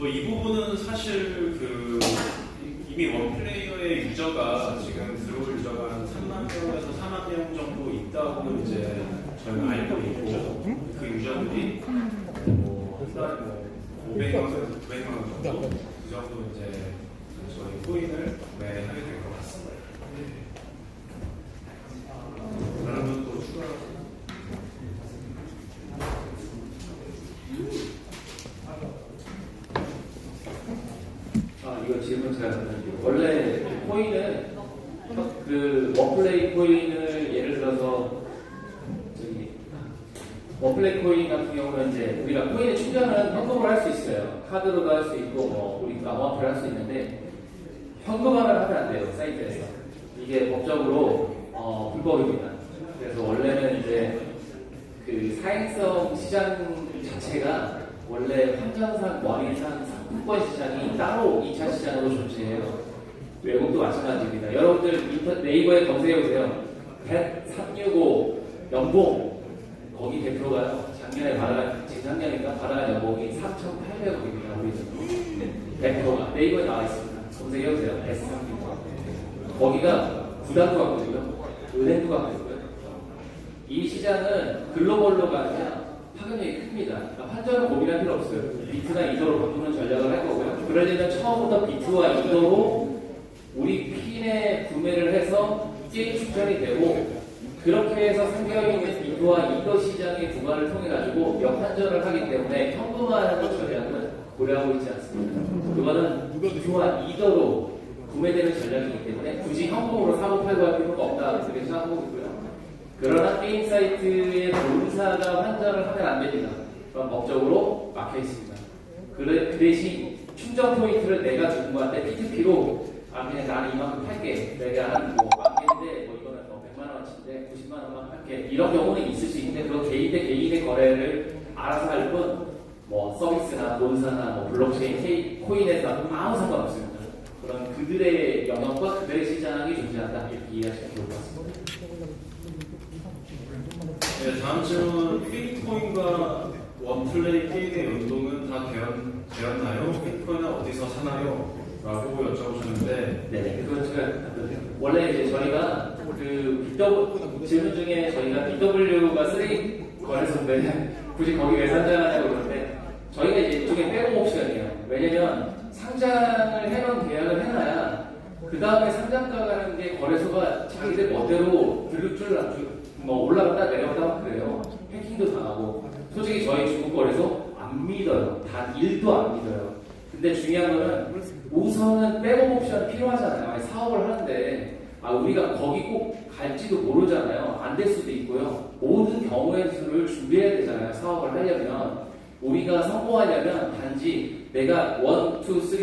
뭐 이 부분은 사실 그 이미 원플레이어의 유저가 지금 들어올 유저가 한 3만 명에서 4만 명 정도 있다고 이제 저희는 알고 있고 그 유저들이 뭐한 달에 뭐 500명에서 900명 정도 그 정도 이제 저희 코인을 구매하게 될 것 같습니다. 다른 분도 추가. 이거 질문 잘 받았는데 원래 코인은 그 원플레이 코인을 예를 들어서 저기 원플레이 코인 같은 경우는 이제 우리가 코인에 충전을 현금으로 할 수 있어요. 카드로도 할 수 있고 뭐 우리 암호화폐를 할 수 있는데 현금화를 하면 안 돼요. 사이트에서 이게 법적으로 불법입니다. 그래서 원래는 이제 그 사행성 시장 자체가 원래 환전상, 원인상, 상품권 시장이 따로 2차 시장으로 존재해요. 외국도 마찬가지입니다. 여러분들 네이버에 검색해보세요. 365 연봉 거기 대표가요. 작년에 재작년인가 받아간 연봉이 3,800억입니다. 우리 대표가 네이버에 나와 있습니다. 검색해보세요. S365 거기가 구단도 갖거든요. 은행도 갖거든요. 이 시장은 글로벌로가 아니라 파급력이 큽니다. 그러니까 환전을 고민할 필요 없어요. 비트나 이더로 바꾸는 전략을 할 거고요. 그러려면 처음부터 비트와 이더로 우리 핀에 구매를 해서 게임 충전이 되고 그렇게 해서 상대가 있는 비트와 이더 시장의 구간을 통해 가지고 역환전을 하기 때문에 현금화하는 전략은 고려하고 있지 않습니다. 그거는 비트와 이더로 구매되는 전략이기 때문에 굳이 현금으로 사고 팔고 할 필요가 없다 그렇게 생각하고 있고요. 그러나 게임 사이트의 본사가 환전을 하면 안 됩니다. 그럼 법적으로 막혀 있습니다. 그 대신 충전 포인트를 내가 누군가한테 P2P로 그냥 나는 이만큼 팔게. 내가 한뭐 만개인데 뭐 이거는 뭐 100만 원어치인데 90만 원만 팔게. 이런 경우는 있을 수 있는데 그건 개인 대 개인의 거래를 알아서 할 뿐 뭐 서비스나 본사나 뭐 블록체인, 코인에서 아무 상관없습니다. 그런 그들의 영역과 그들의 시장이 존재한다. 이렇게 이해하시면 좋을 것 같습니다. 네, 다음 질문. 비트코인과 원플레이 게임의 연동은 다 되었나요? 비트코인은 어디서 사나요? 라고 여쭤보셨는데 네, 그건 제가 원래 이제 저희가 그 질문 중에 저희가 BW가 쓰레기 거래소인데 굳이 거기 왜 상장하냐고 그러는데 저희가 이제 이쪽에 백업 옵션이에요. 왜냐면 상장을 해놓은 계약을 해놔야 그 다음에 상장가 가는 게 거래소가 자기들 멋대로 뭐 올라갔다 내려갔다 그래요. 해킹도 당하고 솔직히 저희 중국 거래소 안 믿어요. 단 1도 안 믿어요. 근데 중요한 거는 우선은 백업 옵션 필요하잖아요. 사업을 하는데 우리가 거기 꼭 갈지도 모르잖아요. 안 될 수도 있고요. 모든 경우의 수를 준비해야 되잖아요. 사업을 하려면 우리가 성공하려면 단지 내가 1, 2, 3, 4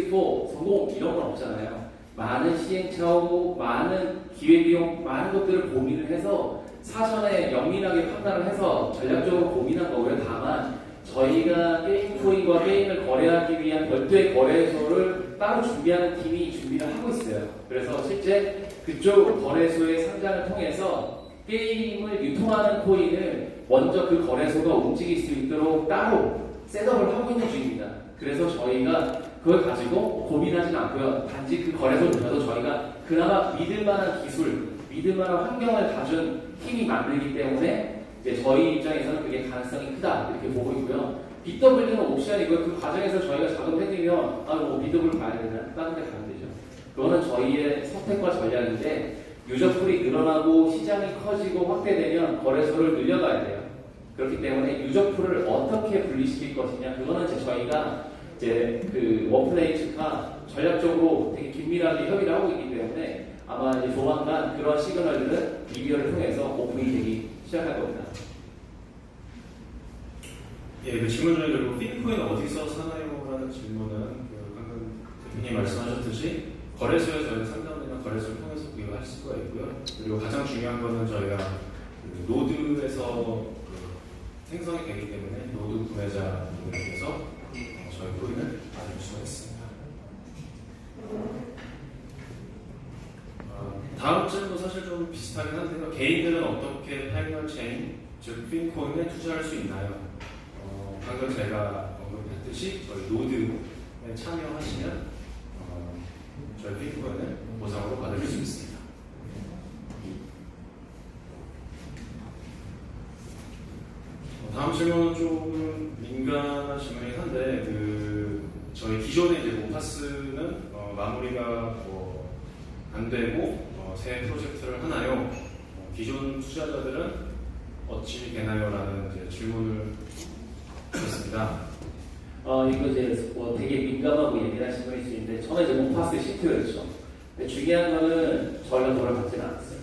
성공 이런 건 없잖아요. 많은 시행착오, 많은 기회비용, 많은 것들을 고민을 해서 사전에 영민하게 판단을 해서 전략적으로 고민한 거고요. 다만 저희가 게임 코인과 게임을 거래하기 위한 별도의 거래소를 따로 준비하는 팀이 준비를 하고 있어요. 그래서 실제 그쪽 거래소의 상장을 통해서 게임을 유통하는 코인을 먼저 그 거래소가 움직일 수 있도록 따로 셋업을 하고 있는 중입니다. 그래서 저희가 그걸 가지고 고민하진 않고요. 단지 그 거래소조차도 저희가 그나마 믿을만한 기술, 믿을만한 환경을 가진 팀이 만들기 때문에 이제 저희 입장에서는 그게 가능성이 크다 이렇게 보고 있고요. BW는 옵션이고요. 그 과정에서 저희가 작업해드리면 뭐 BW 가야 되나? 다른 데 가면 되죠. 그거는 저희의 선택과 전략인데 유저풀이 늘어나고 시장이 커지고 확대되면 거래소를 늘려가야 돼요. 그렇기 때문에 유저풀을 어떻게 분리시킬 것이냐 그거는 이제 저희가 이제 그 원플레이 측과 전략적으로 되게 긴밀하게 협의를 하고 있기 때문에 아마 이제 조만간 그런 시그널들은 미디어를 통해서 오픈이 되기 시작할 겁니다. 예, 그 질문 중에 그리고 비트코인 어디서 사나요? 라는 질문은 방금 대표님 말씀하셨듯이 거래소에서 저희가 상담이나 거래소를 통해서 구입할 수가 있고요. 그리고 가장 중요한 거는 저희가 그 노드에서 생성이 되기 때문에 노드 구매자분들께서 저희 코인을 받을 수가 있습니다. 다음 질문도 사실 좀 비슷하긴 한데요. 개인들은 어떻게 파이널 체인, 즉 핀코인에 투자할 수 있나요? 방금 제가 언급했듯이 저희 노드에 참여하시면 저희 피부관을 보상으로 받을 수 있습니다. 다음 질문은 조금 민감한 질문이긴 한데 저희 기존의 이제 모파스는 마무리가 안 되고 새 프로젝트를 하나요? 기존 투자자들은 어찌 되나요? 라는 이제 질문을 드렸습니다. 이거 이제 되게 민감하고 예민한 질문일 수 있는데 저는 이제 모파스 시트였죠. 근데 중요한 거는 저희가 돈을 받지는 않았어요.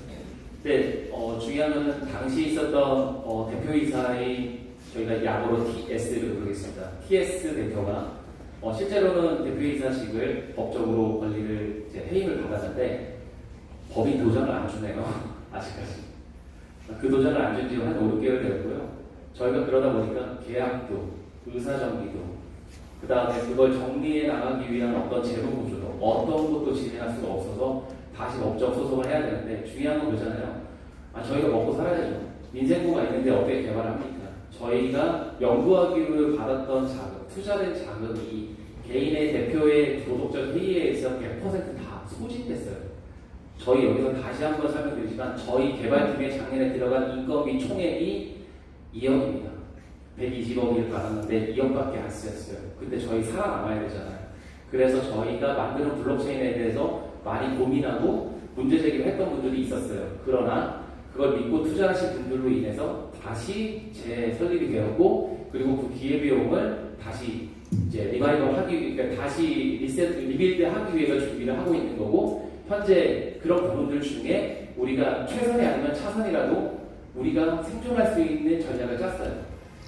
근데 중요한 거는 당시 있었던 대표이사의 저희가 약으로 TS를 부르겠습니다. TS 대표가 실제로는 대표이사직을 법적으로 권리를 이제 해임을 받았는데 법이 도장을 안 주네요. 아직까지. 그 도장을 안 준 지 한 5, 6개월 되었고요. 저희가 그러다 보니까 계약도, 의사정기도, 그 다음에 그걸 정리해 나가기 위한 어떤 제도 구조도 어떤 것도 진행할 수가 없어서 다시 법적 소송을 해야 되는데 중요한 건 그잖아요. 저희가 먹고 살아야죠. 민생구가 있는데 어떻게 개발합니까? 저희가 연구하기로 받았던 자금, 투자된 자금이 개인의 대표의 도덕적 회의에서 100%다 소진됐어요. 저희 여기서 다시 한번 설명드리지만 저희 개발팀의 작년에 들어간 인건비 총액이 2억입니다. 120억을 받았는데 2억밖에 안 쓰였어요. 근데 저희 살아남아야 되잖아요. 그래서 저희가 만드는 블록체인에 대해서 많이 고민하고 문제 제기를 했던 분들이 있었어요. 그러나 그걸 믿고 투자하신 분들로 인해서 다시 재설립이 되었고 그리고 그 기회비용을 다시 이제 리바이벌 하기 위해 그러니까 다시 리빌드 하기 위해서 준비를 하고 있는 거고 현재 그런 부분들 중에 우리가 최선이 아니면 차선이라도 우리가 생존할 수 있는 전략을 짰어요.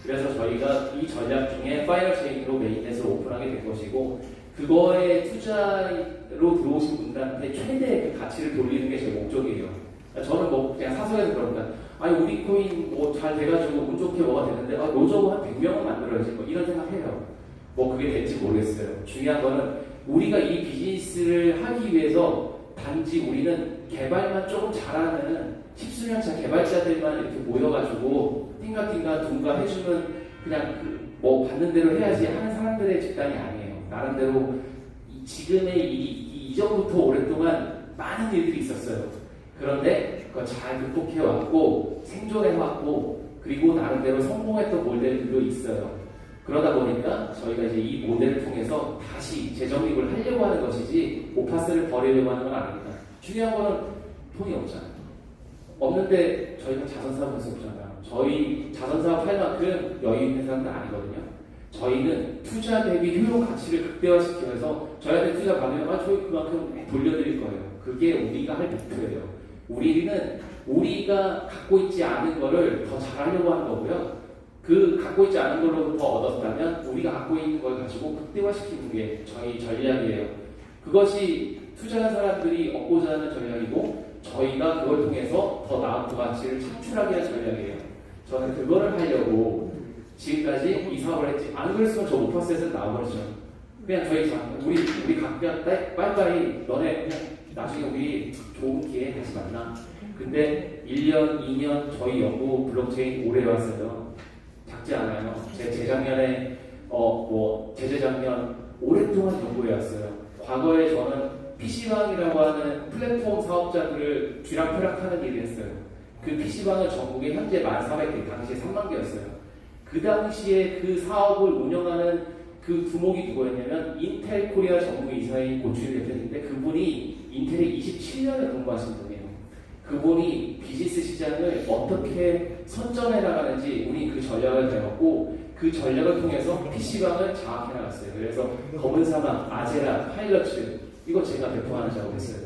그래서 저희가 이 전략 중에 파이널 체인으로 메인넷을 오픈하게 된 것이고 그거에 투자로 들어오신 분들한테 최대 그 가치를 돌리는 게 제 목적이에요. 저는 뭐 그냥 사석에서 그러니까 우리 코인 뭐 잘 돼가지고 운 좋게 뭐가 되는데 로저고 한 100명은 만들어야지 뭐 이런 생각해요. 뭐 그게 될지 모르겠어요. 중요한 거는 우리가 이 비즈니스를 하기 위해서 단지 우리는 개발만 조금 잘하는 10수년차 개발자들만 이렇게 모여가지고 띵가띵가 둥가 해주면 그냥 뭐 받는 대로 해야지 하는 사람들의 집단이 아니에요. 나름대로 지금의 이전부터 오랫동안 많은 일들이 있었어요. 그런데 그걸 잘 극복해왔고 생존해왔고 그리고 나름대로 성공했던 모델들도 있어요. 그러다 보니까 저희가 이제 이 모델을 통해서 다시 재정립을 하려고 하는 것이지 모파스를 버리려고 하는 건 아닙니다. 중요한 거는 돈이 없잖아요. 없는데 저희가 자선사업 할 수 없잖아요. 저희 자선사업 할 만큼 여유 있는 사람들 아니거든요. 저희는 투자 대비 효용 가치를 극대화시켜서 저희한테 투자 받으면 저희 그만큼 돌려드릴 거예요. 그게 우리가 할 목표예요. 우리는 우리가 갖고 있지 않은 거를 더 잘하려고 하는 거고요. 그 갖고 있지 않은 걸로부터 얻었다면 우리가 갖고 있는 걸 가지고 극대화시키는 게 저희 전략이에요. 그것이 투자한 사람들이 얻고자 하는 전략이고 저희가 그걸 통해서 더 나은 가치를 창출하게 하는 전략이에요. 저는 그거를 하려고 지금까지 이 사업을 했지. 안 그랬으면 저 모파스에서 나와버리죠. 그냥 우리 각자 빨리빨리 너네 그냥 나중에 우리 좋은 기회에 다시 만나. 근데 1년, 2년 저희 연구 블록체인 오래 해왔어요. 작지 않아요. 재작년에 재재작년 오랫동안 연구해왔어요. 과거에 저는 PC방이라고 하는 플랫폼 사업자들을 쥐락펴락하는 일을 했어요. 그 PC방은 전국에 현재 1,400개, 당시에 3만 개였어요. 그 당시에 그 사업을 운영하는 그 두목이 누구였냐면 인텔 코리아 정무이사인 고추일 대표인데 그분이 인텔에 27년을 근무하신 분이에요. 그분이 비즈니스 시장을 어떻게 선점해 나가는지 우리 그 전략을 배웠고 그 전략을 통해서 PC방을 장악해 나갔어요. 그래서 검은사막, 아제라, 파일럿츠 이거 제가 대표하는 작업했어요.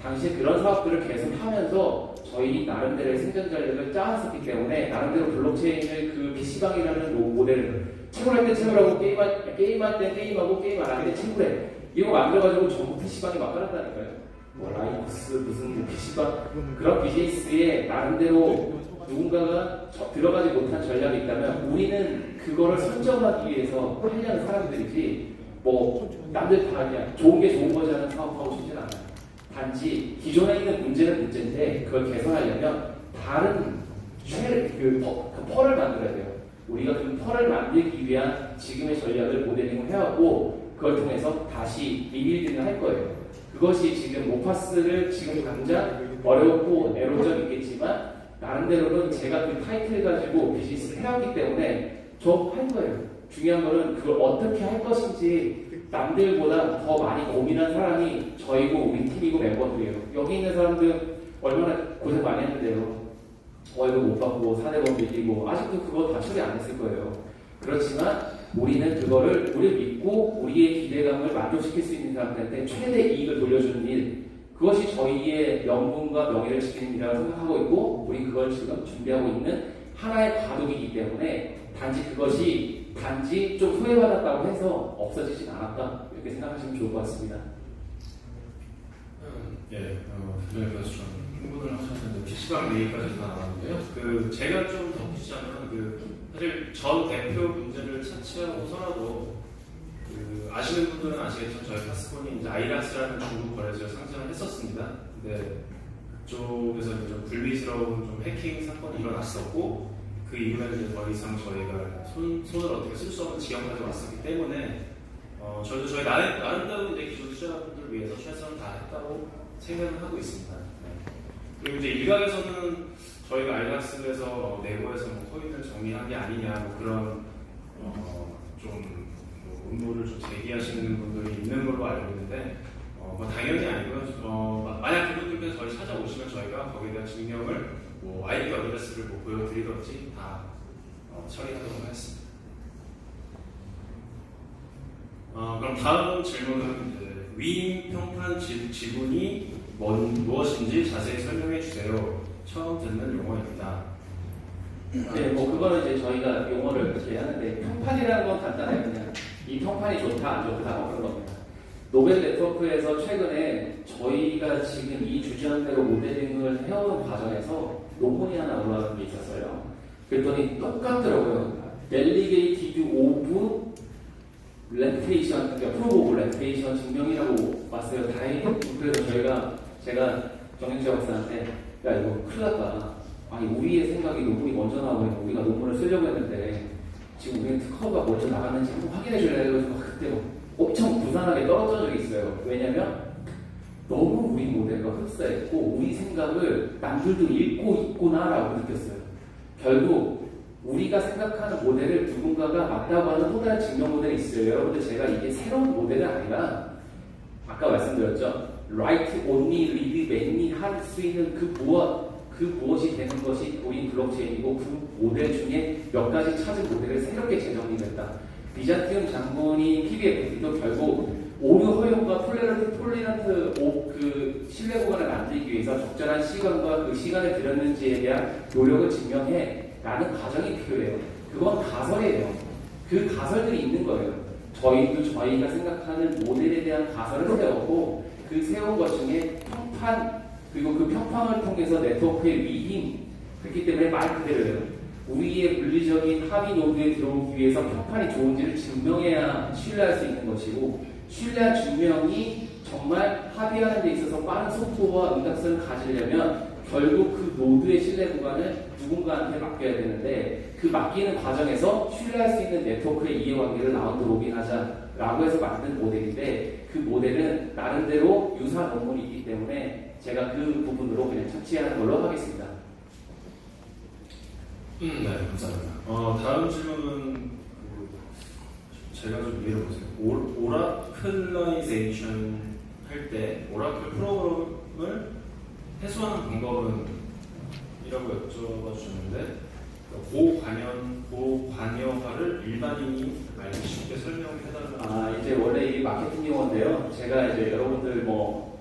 당시에 그런 사업들을 계속 하면서 저희 나름대로의 생존 전략을 짜왔었기 때문에 나름대로 블록체인을 그 PC방이라는 모델을 채굴할 때 채굴하고 게임할 때 게임하고 게임 안 할 때 채굴해 이거 만들어가지고 전부 PC방에 막 깔았다니까요. 뭐 라이노스 무슨 PC방 그런 비즈니스에 나름대로 누군가가 들어가지 못한 전략이 있다면 우리는 그거를 선점하기 위해서 하려는 사람들이지 뭐 남들 다 그냥 좋은 게 좋은 거지 하는 사업하고 싶진 않아요. 단지 기존에 있는 문제는 문제인데 그걸 개선하려면 다른 그 펄을 만들어야 돼요. 우리가 그 펄을 만들기 위한 지금의 전략을 모델링을 해왔고 그걸 통해서 다시 리빌딩을 할 거예요. 그것이 지금 모파스를 지금 당장 어렵고 애로점 있겠지만 나름대로는 제가 그 타이틀 가지고 비즈니스를 해왔기 때문에 저 할 거예요. 중요한 거는 그걸 어떻게 할 것인지 남들보다 더 많이 고민한 사람이 저희고 우리 팀이고 멤버들이에요. 여기 있는 사람들 얼마나 고생 많이 했는데요. 월급 못 받고 사대본 밀리고 아직도 그거 다 처리 안 했을 거예요. 그렇지만 우리는 그거를 우리를 믿고 우리의 기대감을 만족시킬 수 있는 사람들한테 최대 이익을 돌려주는 일, 그것이 저희의 명분과 명예를 지키는 일이라고 생각하고 있고 우리 그걸 지금 준비하고 있는 하나의 바둑이기 때문에 단지 좀 후회받았다고 해서 없어지진 않았다 이렇게 생각하시면 좋을 것 같습니다. 예, 그래서 좀 흥분을 하셨는데 PC방 얘기까지 다 나왔는데요. 제가 좀 덧붙이자면 사실 전 대표 문제를 차치하고서라도 아시는 분들은 아시겠지만 저희 파스콘이 이제 아이락스라는 중국 거래소에 상장을 했었습니다. 근데 그쪽에서 좀 불미스러운 좀 해킹 사건이 일어났었고 그 이후에는 이제 더 이상 저희가 손을 어떻게 쓸 수 없는 지경까지 왔었기 때문에 저희도 저희 나름대로 이제 기존 투자자분들 위해서 최선을 다했다고 생각을 하고 있습니다. 네. 그리고 이제 일각에서는 저희가 아이락스에서 내부에서 코인을 정리한 게 아니냐 그런 좀 음모를 좀 제기하시는 분들이 있는 걸로 알고 있는데 당연히 아니고요. 만약 그분들께서 저희 찾아오시면 저희가 거기에 대한 증명을 IP 어드레스를 보여드리든지 다 처리하도록 하겠습니다. 그럼 다음 질문은 이제 위임 평판 지분이 무엇인지 자세히 설명해 주세요. 처음 듣는 용어입니다. 네, 그거는 이제 저희가 용어를 그렇게 하는데 평판이라는 건 간단해요. 그냥 이 평판이 좋다 안 좋다 그런 겁니다. 노벨 네트워크에서 최근에 저희가 지금 이 주제한 대로 모델링을 해오는 과정에서 논문이 하나 올라온 게 있었어요. 그랬더니 똑같더라고요. 델리게이티드 오브 레퓨테이션, 그러니까 프로브 오브 레퓨테이션 증명이라고 왔어요. 다행히. 그래서 제가 정영재 박사한테 야 이거 큰일 났다. 아니 우리의 생각이 논문이 먼저 나오면 우리가 논문을 쓰려고 했는데 지금 우리는 특허가 먼저 나갔는지 한번 확인해 줄래? 그래서 그때 엄청 부산하게 떨어진 적이 있어요. 왜냐면 너무 우리 모델과 흡사했고 우리 생각을 남들도 읽고 있구나라고 느꼈어요. 결국 우리가 생각하는 모델을 누군가가 맞다고 하는 또 다른 증명 모델이 있어요. 여러분들 제가 이게 새로운 모델이 아니라 아까 말씀드렸죠. Write only, read many 할 수 있는 그 무엇이 되는 것이 우리 블록체인이고 그 모델 중에 몇 가지 찾은 모델을 새롭게 재정립했다. 비잔티움 장군이 PBF도 결국 오류 허용과 톨레런트 그 신뢰 구간을 만들기 위해서 적절한 시간과 그 시간을 들였는지에 대한 노력을 증명해 라는 과정이 필요해요. 그건 가설이에요. 그 가설들이 있는 거예요. 저희도 저희가 생각하는 모델에 대한 가설을 세웠고 그 세운 것 중에 평판 그리고 그 평판을 통해서 네트워크의 위임 그렇기 때문에 말 그대로예요. 우리의 물리적인 합의 노드에 들어오기 위해서 평판이 좋은지를 증명해야 신뢰할 수 있는 것이고 신뢰한 증명이 정말 합의하는 데 있어서 빠른 속도와 응답성을 가지려면 결국 그 노드의 신뢰 구간을 누군가한테 맡겨야 되는데 그 맡기는 과정에서 신뢰할 수 있는 네트워크의 이해관계를 라운드 로빈하자라고 해서 만든 모델인데 그 모델은 나름대로 유사한 논문이 있기 때문에 제가 그 부분으로 그냥 착지하는 걸로 하겠습니다. 네, 감사합니다. 다음 질문은 제가 좀 이해를 보세요. 오라클라이제이션 할 때 오라클 프로그램을 해소하는 방법은 이라고 여쭤봐 주셨는데 고관여화를 일반인이 알기 쉽게 설명해달라고. 이제 원래 이 마케팅 용어인데요. 제가 이제 여러분들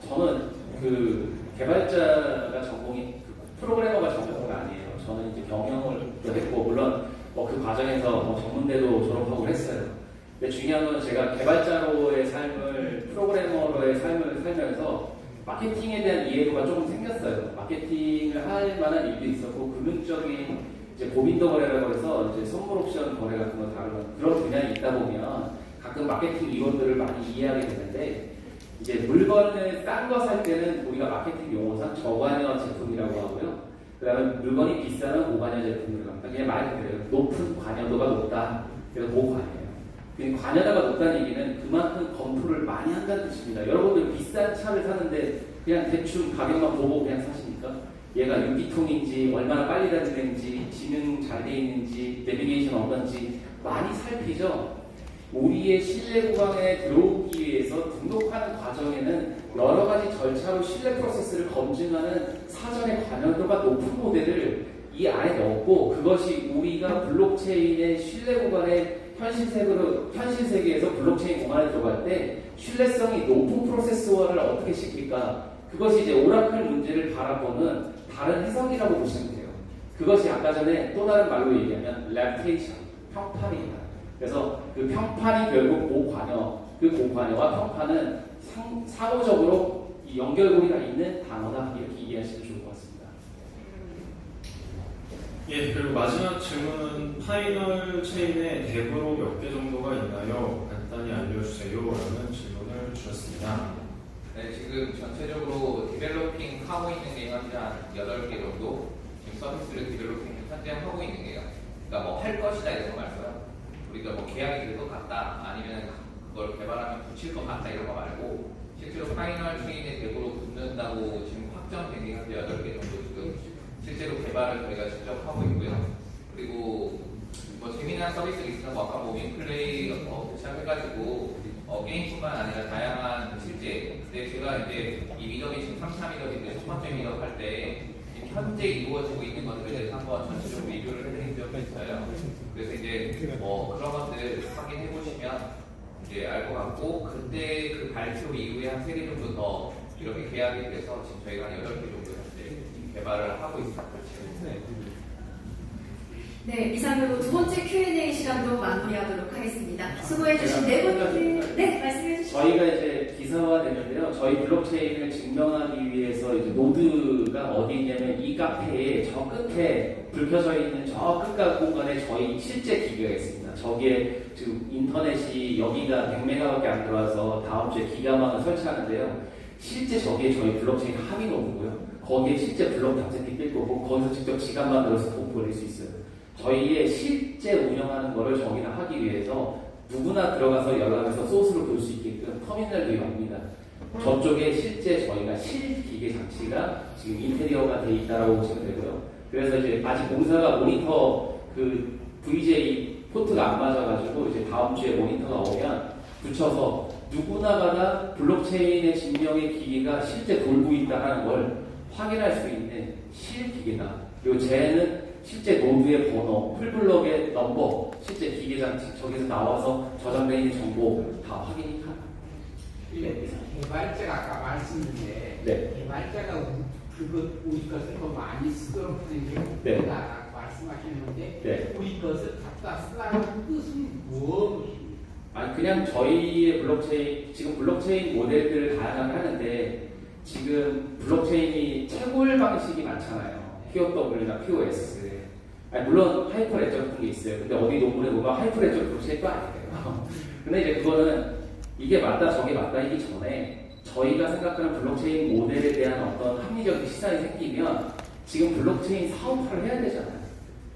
저는 그 개발자가 전공이 프로그래머가 전공가 아니에요. 저는 이제 경영을 했고 물론 그 과정에서 전문대도 졸업하고 했어요. 근데 중요한 건 제가 개발자로의 삶을 프로그래머로의 삶을 살면서 마케팅에 대한 이해도가 조금 생겼어요. 마케팅을 할 만한 일도 있었고 금융적인 이제 고민도 거래라고 해서 이제 선물 옵션 거래 같은 거 다루는 그런 분야에 있다 보면 가끔 마케팅 이론들을 많이 이해하게 되는데 이제 물건을 싼 거 살 때는 우리가 마케팅 용어상 저관여 제품이라고 하고요. 그 다음에 물건이 비싸면 고관여 제품이라고 합니다. 그냥 말 그대로 높은 관여도가 높다. 그래서 고관여예요. 관여도가 높다는 얘기는 그만큼 검토를 많이 한다는 뜻입니다. 여러분들 비싼 차를 사는데 그냥 대충 가격만 보고 그냥 사십니까? 얘가 유기통인지 얼마나 빨리 다니는지 지능 잘 돼 있는지 내비게이션 어떤지 많이 살피죠. 우리의 실내 구간에 들어오기 위해서 등록하는 과정에는 여러 가지 절차로 실내 프로세스를 검증하는 사전의 관여도가 높은 모델을 이 안에 넣었고, 그것이 우리가 블록체인의 실내 구간에 현실 세계에서 블록체인 공간에 들어갈 때 신뢰성이 높은 프로세스화를 어떻게 시킬까? 그것이 이제 오라클 문제를 바라보는 다른 해석이라고 보시면 돼요. 그것이 아까 전에 또 다른 말로 얘기하면 랩테이션, 평판입니다. 그래서 그 평판이 결국 고관여, 그 고관여와 평판은 상호적으로 이 연결고리가 있는 단어다, 이렇게 이해하시면 좋을 것 같습니다. 예, 그리고 마지막 질문은 파이널 체인에 대부로 몇 개 정도가 있나요? 간단히 알려주세요. 라는 질문을 주셨습니다. 네, 지금 전체적으로 디벨로핑 하고 있는 게 현재 한 8개 정도 지금 서비스를 디벨로핑 현재 하고 있는 게요. 그러니까 뭐 할 것이다 이런 거 말고요. 우리가 뭐 계약이 될 것 같다, 아니면 그걸 개발하면 붙일 것 같다 이런 거 말고, 실제로 파이널 체인에 대부로 붙는다고 지금 확정된 게 현재 8개 정도 지금 실제로 개발을 저희가 직접 하고 있고요. 그리고 뭐 재미난 서비스가 있으면 뭐 아까 뭐 윈플레이 시작해가지고 게임뿐만 아니라 다양한 실제, 근데 제가 이제 이 미덕이 지금 3차 미덕인데 첫 번째 미덕 할 때 현재 이루어지고 있는 것들에 대해서 한번 전체적으로 리뷰를 해드린 적이 있어요. 그래서 이제 뭐 그런 것들 확인해 보시면 이제 알 것 같고, 그때 그 발표 이후에 한 3개 정도 더 이렇게 계약이 돼서 지금 저희가 한 8개 정도 현재 개발을 하고 있습니다. 네, 이상으로 두 번째 Q&A 시간도 마무리하도록 하겠습니다. 수고해주신 네 분들, 네, 말씀해주시죠. 저희가 이제 기사화되는데요. 저희 블록체인을 증명하기 위해서 이제 노드가 어디 있냐면 이 카페의 저 끝에 불 켜져 있는 저 끝각 공간에 저희 실제 기계가 있습니다. 저기에 지금 인터넷이 여기가 100메가밖에 안 들어와서 다음 주에 기가망을 설치하는데요. 실제 저기에 저희 블록체인 합의 노드고요. 거기에 실제 블록 탑재기 뜰 거고, 거기서 직접 지갑 만들어서 돈 보낼 수 있어요. 저희의 실제 운영하는 거를 저기다 하기 위해서 누구나 들어가서 연락해서 소스를 볼 수 있게끔 터미널도 엽니다. 저쪽에 실제 저희가 실기계 장치가 지금 인테리어가 돼 있다라고 보시면 되고요. 그래서 이제 아직 공사가 모니터 그 VJ 포트가 안 맞아가지고 이제 다음 주에 모니터가 오면 붙여서 누구나마다 블록체인의 증명의 기기가 실제 돌고 있다는 걸 확인할 수 있는 실기계다. 그리고 쟤는 실제 노드의 번호, 풀블럭의 넘버, 실제 기계 장치 저기서 나와서 저장되어 있는 정보 다 확인이 가능합니다. 개발자가 아까 말씀인데 네. 개발자가 우리 것을 더 많이 쓰도록 하는 게 네. 목표다라고 말씀하셨는데 네. 우리 것을 갖다 쓰라는 뜻은 무엇입니까? 아니 그냥 저희의 블록체인, 지금 블록체인 모델들을 다양하게 하는데 지금 블록체인이 채굴 방식이 많잖아요. POW나 POS. 아니, 물론 하이퍼레저 같은 게 있어요. 근데 어디 논문에 보면 하이퍼레저 블록체인도 아니에요. 근데 이제 그거는 이게 맞다 저게 맞다이기 전에 저희가 생각하는 블록체인 모델에 대한 어떤 합리적인 시선이 생기면 지금 블록체인 사업화를 해야 되잖아요.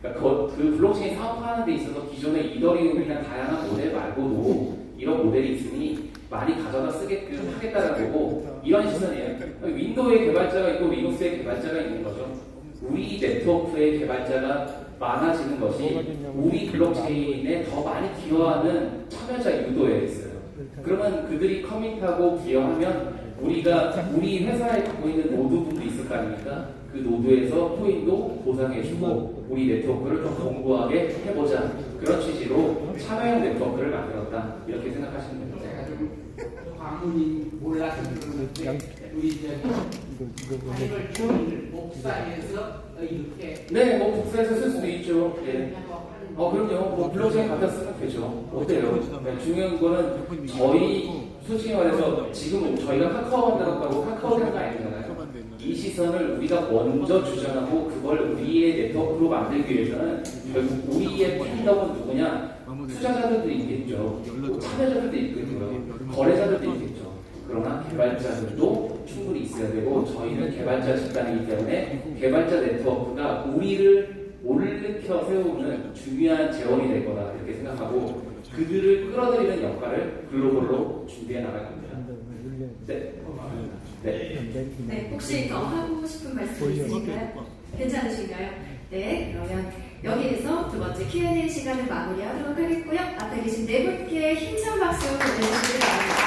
그러니까 그 블록체인 사업화하는 데 있어서 기존의 이더리움이나 다양한 모델 말고도 이런 모델이 있으니 많이 가져다 쓰게끔 하겠다는 거고, 이런 시선이에요. 윈도우의 개발자가 있고 리눅스의 개발자가 있는 거죠. 우리 네트워크의 개발자가 많아지는 것이 우리 블록체인에 더 많이 기여하는 참여자 유도에 있어요. 그러면 그들이 커밋하고 기여하면 우리 회사에 갖고 있는 노드분도 있을 거 아닙니까? 그 노드에서 코인도 보상해주고 우리 네트워크를 더 견고하게 해보자. 그런 취지로 참여형 네트워크를 만들었다. 이렇게 생각하시면 됩니다. 제가 좀 과문이 몰라서 그러는데 우리 파이널 체인을 복사해서 이렇게 네, 뭐 복사해서 쓸 수도 있죠. 예. 그럼요. 뭐 블록체인 갖다 쓰면 되죠. 어때요? 네, 중요한 거는 저희 솔직히 말해서 지금 저희가 카카오 만들었다고 카카오 되는 거 아니잖아요. 이 시선을 우리가 먼저 주장하고 그걸 우리의 네트워크로 만들기 위해서는 결국 우리의 팬덤은 누구냐? 투자자들도 있겠죠. 참여자들도 있겠고요. 거래자들도 있겠죠. 그러나 개발자들도 충분히 있어야 되고, 저희는 개발자 집단이기 때문에 개발자 네트워크가 우리를 올리켜 세우는 중요한 재원이 될 거다 이렇게 생각하고, 그들을 끌어들이는 역할을 글로벌로 준비해 나갈 겁니다. 네. 네. 네, 혹시 더 하고 싶은 말씀 있으신가요? 괜찮으신가요? 네, 그러면 여기에서 두 번째 Q&A 시간을 마무리하도록 하겠고요. 앞에 계신 네 분께 힘찬 박수 보내주시기 바랍니다.